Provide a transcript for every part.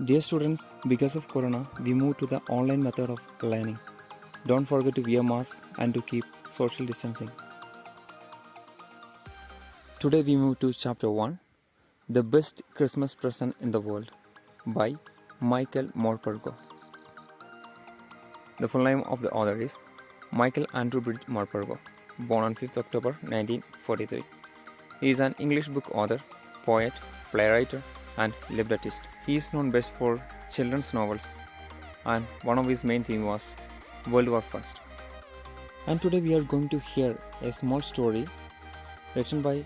Dear students, because of Corona, we moved to the online method of learning. Don't forget to wear mask and to keep social distancing. Today we move to chapter 1, The Best Christmas Present in the World by Michael Morpurgo. The full name of the author is Michael Andrew Bridge Morpurgo, born on 5th October 1943. He is an English book author, poet, playwright, and librettist. He is known best for children's novels, and one of his main themes was World War I. And today we are going to hear a small story written by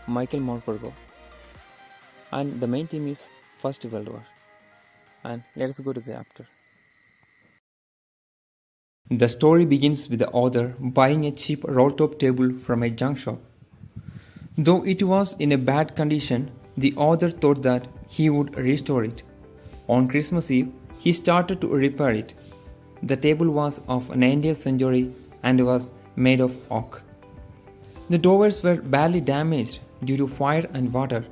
Michael Morpurgo, and the main theme is First World War. And let us go to the chapter. The story begins with the author buying a cheap roll-top table from a junk shop. Though it was in a bad condition, the author thought that he would restore it. On Christmas Eve, he started to repair it. The table was of 19th century and was made of oak. The drawers were badly damaged due to fire and water.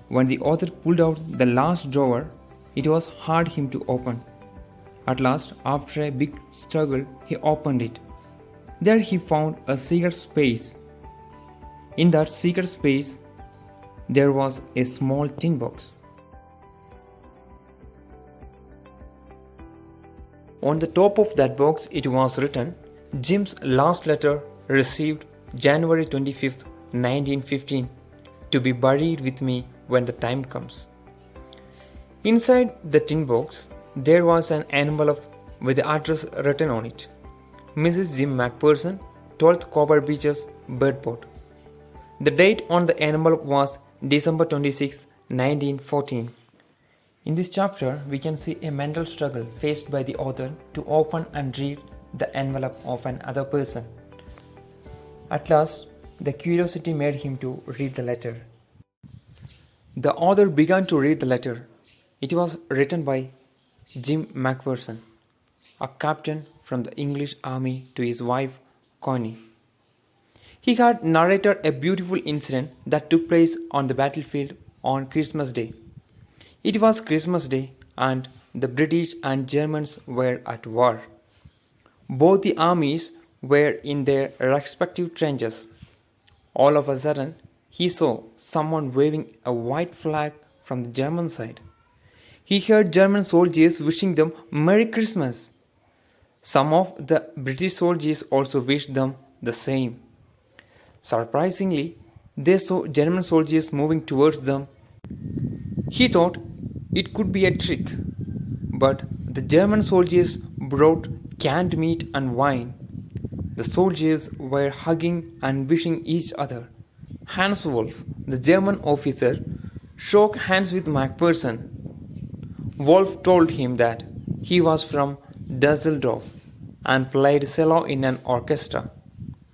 When the author pulled out the last drawer, it was hard him to open. At last, after a big struggle, he opened it. There he found a secret space. In that secret space, there was a small tin box. On the top of that box it was written, Jim's last letter received January 25th, 1915, to be buried with me when the time comes. Inside the tin box, there was an envelope with the address written on it. Mrs. Jim McPherson, 12th Copper Beaches, Birdport. The date on the envelope was December 26, 1914. In this chapter, we can see a mental struggle faced by the author to open and read the envelope of another person. At last, the curiosity made him to read the letter. The author began to read the letter. It was written by Jim McPherson, a captain from the English army, to his wife, Connie. He had narrated a beautiful incident that took place on the battlefield on Christmas Day. It was Christmas Day and the British and Germans were at war. Both the armies were in their respective trenches. All of a sudden, he saw someone waving a white flag from the German side. He heard German soldiers wishing them Merry Christmas. Some of the British soldiers also wished them the same. Surprisingly, they saw German soldiers moving towards them. He thought it could be a trick, but the German soldiers brought canned meat and wine. The soldiers were hugging and wishing each other. Hans Wolf, the German officer, shook hands with McPherson. Wolf told him that he was from Dusseldorf and played cello in an orchestra.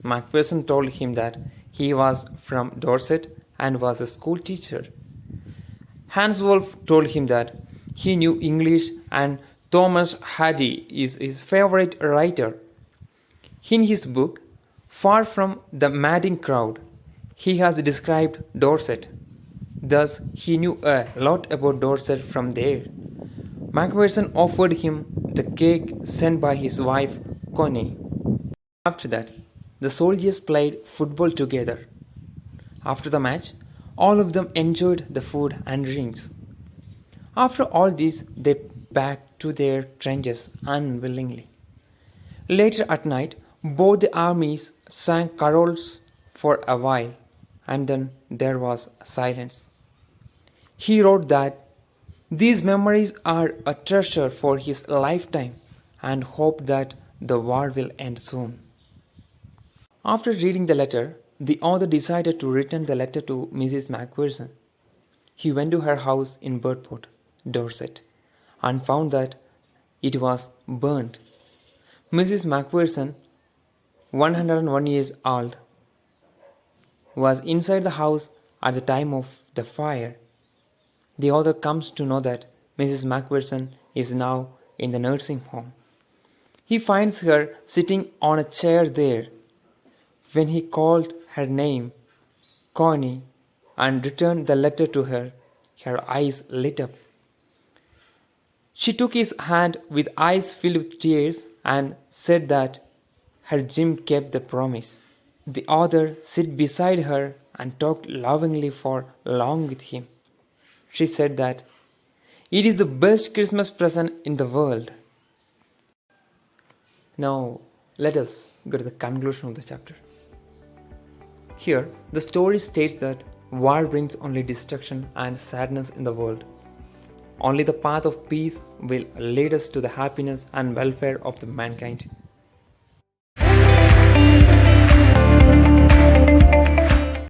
McPherson told him that he was from Dorset and was a school teacher. Hans Wolf told him that he knew English and Thomas Hardy is his favorite writer. In his book, Far from the Madding Crowd, he has described Dorset. Thus, he knew a lot about Dorset from there. McPherson offered him the cake sent by his wife, Connie. After that, the soldiers played football together. After the match, all of them enjoyed the food and drinks. After all this, they back to their trenches unwillingly. Later at night, both the armies sang carols for a while, and then there was silence. He wrote that these memories are a treasure for his lifetime and hope that the war will end soon. After reading the letter, the author decided to return the letter to Mrs. McPherson. He went to her house in Birdport, Dorset, and found that it was burnt. Mrs. McPherson, 101 years old, was inside the house at the time of the fire. The author comes to know that Mrs. McPherson is now in the nursing home. He finds her sitting on a chair there. When he called her name, Connie, and returned the letter to her, her eyes lit up. She took his hand with eyes filled with tears and said that her Jim kept the promise. The author sat beside her and talked lovingly for long with him. She said that it is the best Christmas present in the world. Now, let us go to the conclusion of the chapter. Here, the story states that war brings only destruction and sadness in the world. Only the path of peace will lead us to the happiness and welfare of the mankind.